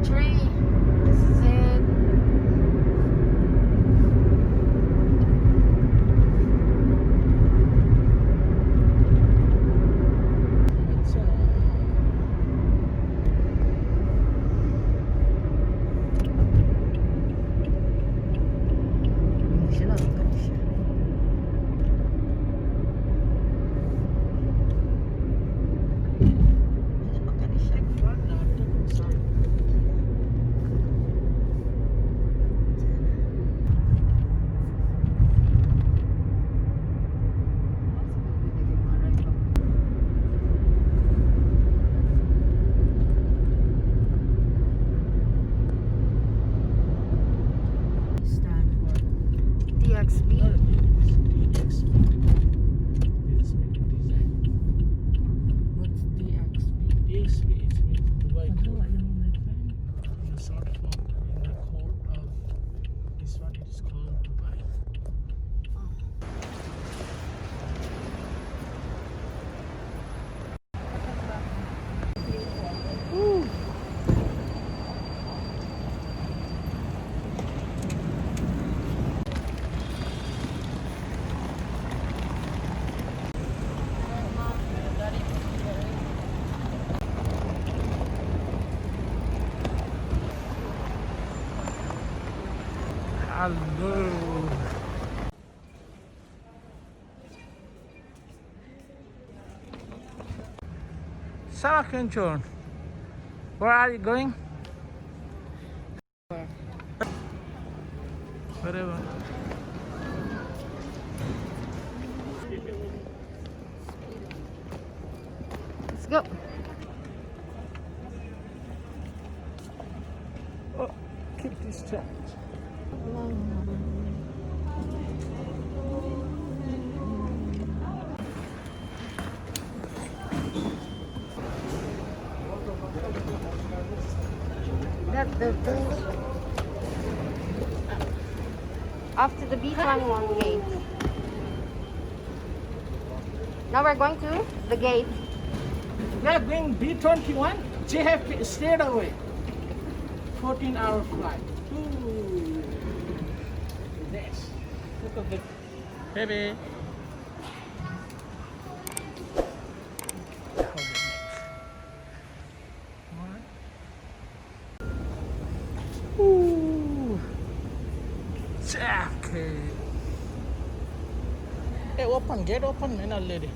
tree. This is it. Hello. Sama Kenchon. Where are you going? Wherever. Let's go. Oh, keep this check. The after the B21 gate. Now we're going to the gate. We are going B21. They have stayed away. 14-hour flight. Ooh. Yes. Look at the baby. Ooh. Jacket. Hey, open, gate open, man, already.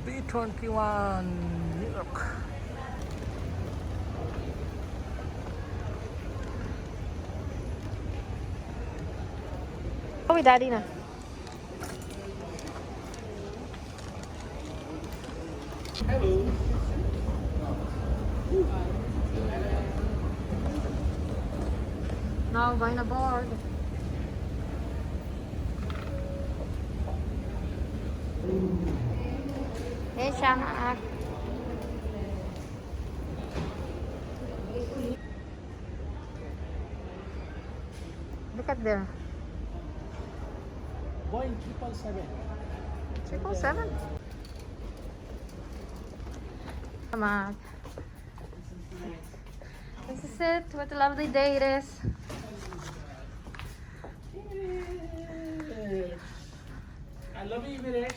B21 New York. Oh, with daddy na. Hello. Now going aboard. Hey, Shahak. Look at there. Boeing 777. 777. Come on. This is it. What a lovely day it is. I love you, Emirates.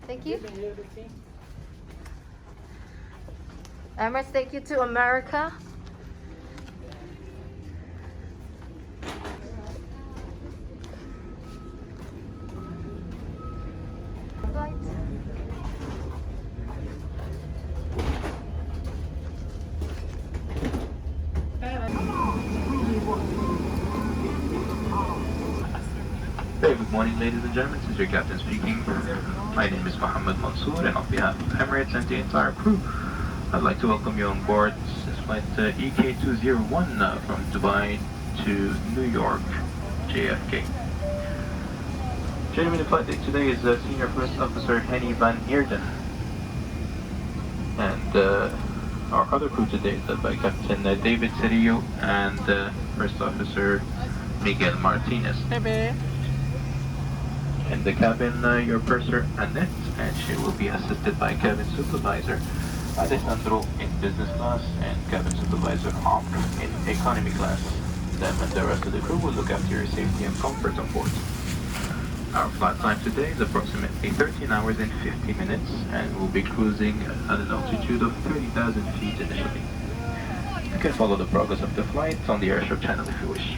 Thank you. Give me everything. Emirates take you to America. Flight. Hey, good morning, ladies and gentlemen. This is your captain speaking. My name is Mohammed Mansour, and on behalf of Emirates and the entire crew, I'd like to welcome you on board this flight EK201 from Dubai to New York, JFK. Joining me in the flight deck today is Senior First Officer Henny Van Heerden, and our other crew today is led by Captain David Cerillo and First Officer Miguel Martinez. Baby. In the cabin, your purser Annette, and she will be assisted by cabin supervisor Alessandro in business class and cabin supervisor Amr in economy class. Them and the rest of the crew will look after your safety and comfort on board. Our flight time today is approximately 13 hours and 50 minutes, and we'll be cruising at an altitude of 30,000 feet initially. You can follow the progress of the flight on the airshow channel if you wish.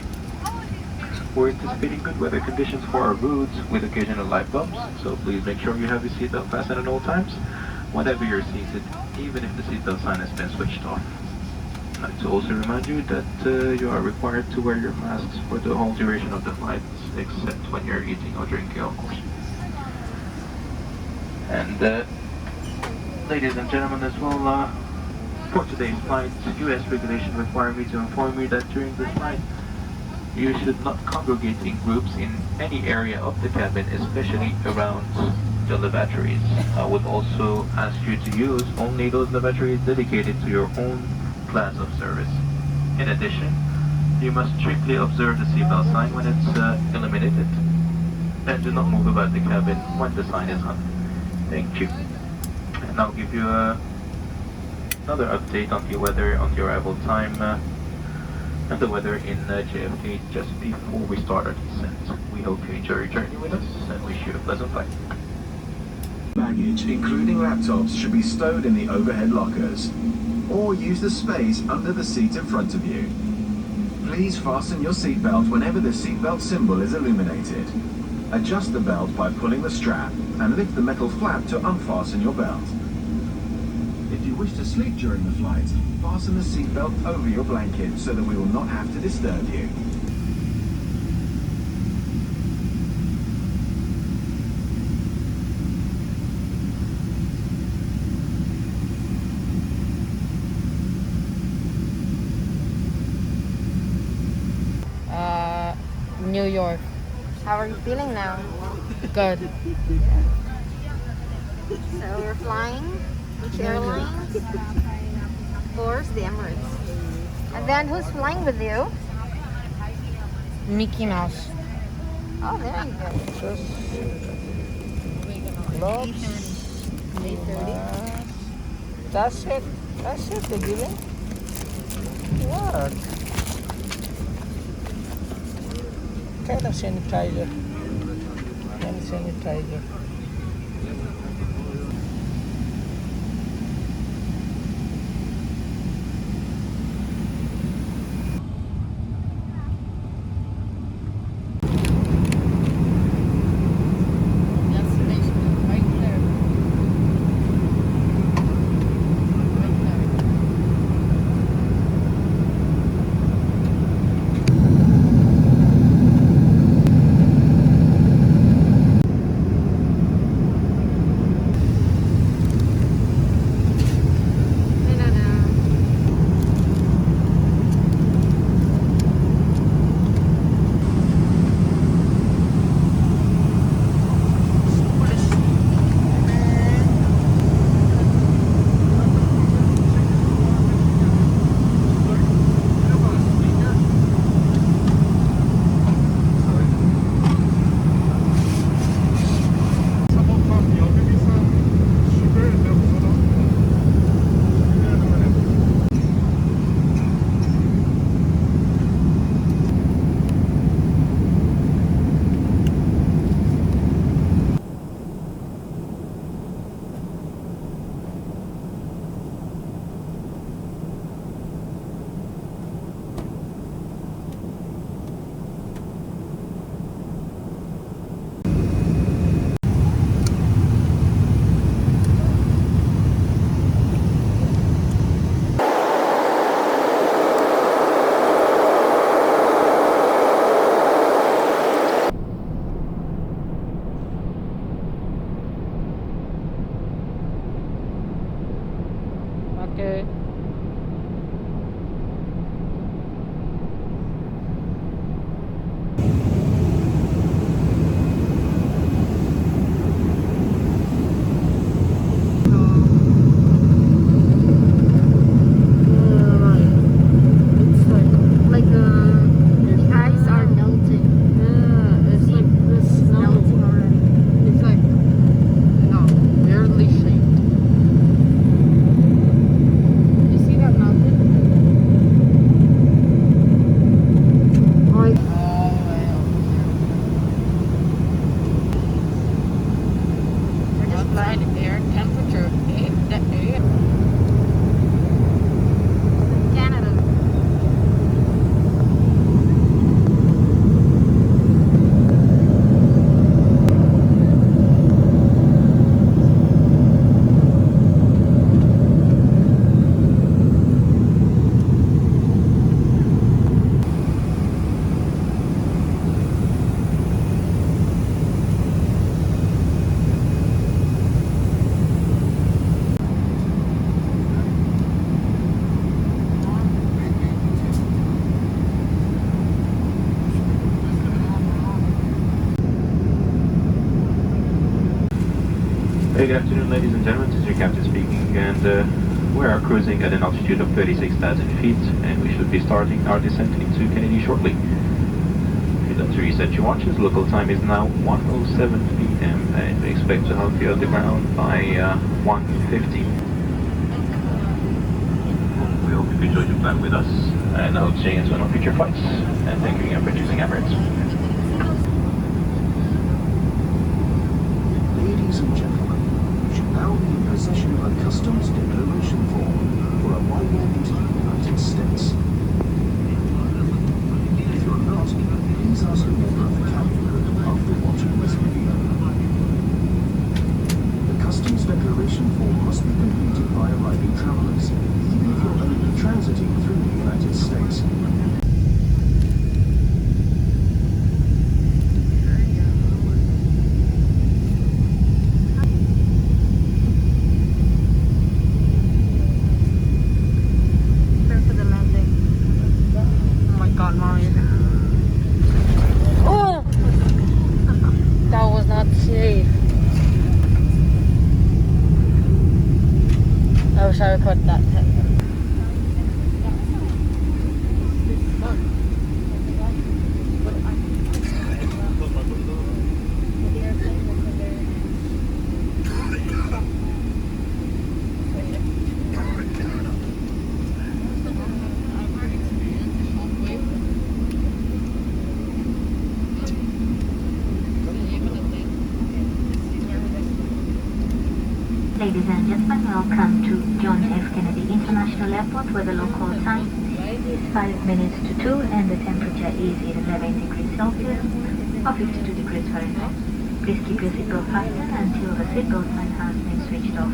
We're anticipating good weather conditions for our routes with occasional light bumps, so please make sure you have your seatbelt fastened at all times whenever you're seated, even if the seatbelt sign has been switched off. I'd like to also remind you that you are required to wear your masks for the whole duration of the flight, except when you're eating or drinking, of course. And ladies and gentlemen as well, for today's flight, US regulations require me to inform you that during this flight, you should not congregate in groups in any area of the cabin, especially around the lavatories. I would also ask you to use only those lavatories dedicated to your own class of service. In addition, you must strictly observe the seatbelt sign when it's illuminated, and do not move about the cabin when the sign is on. Thank you. And I'll give you another update on the weather on the arrival time and the weather in JFK just before we start our descent. We hope you enjoy your journey with us and wish you a pleasant flight. Baggage, including laptops, should be stowed in the overhead lockers, or use the space under the seat in front of you. Please fasten your seatbelt whenever the seatbelt symbol is illuminated. Adjust the belt by pulling the strap and lift the metal flap to unfasten your belt. If you wish to sleep during the flight, fasten the seatbelt over your blanket so that we will not have to disturb you. New York. How are you feeling now? Good. So we're flying. Which airlines? Of course, the Emirates. And then who's flying with you? Mickey Mouse. Oh, there you go. Gloves. 8:30. That's it. That's it. They're giving. What? Kind of sanitizer. Hand sanitizer. Okay. and we are cruising at an altitude of 36,000 feet, and we should be starting our descent into Kennedy shortly. If you'd like to reset your watches, local time is now 1:07 p.m. and we expect to have you on the ground by 1:50. We hope you enjoyed your flight with us, and I hope seeing us on our future flights. And thank you again for choosing Emirates. Ladies and gentlemen, you should now be in possession of a customs declaration form for a one-way into the United States. If you're not, please ask a member of the cabin crew after watching this video. The customs declaration form must be completed by arriving travelers, even if you're only transiting through the United States. Prepare for the landing. Oh my god, Mario. Oh! That was not safe. I wish I recorded that time. Ladies and gentlemen, welcome to John F. Kennedy International Airport, where the local time is 5 minutes to 2 and the temperature is 11 degrees Celsius or 52 degrees Fahrenheit. Please keep your seatbelt fastened until the seatbelt sign has been switched off.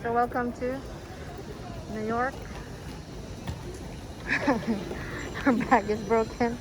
So welcome to New York. Her bag is broken.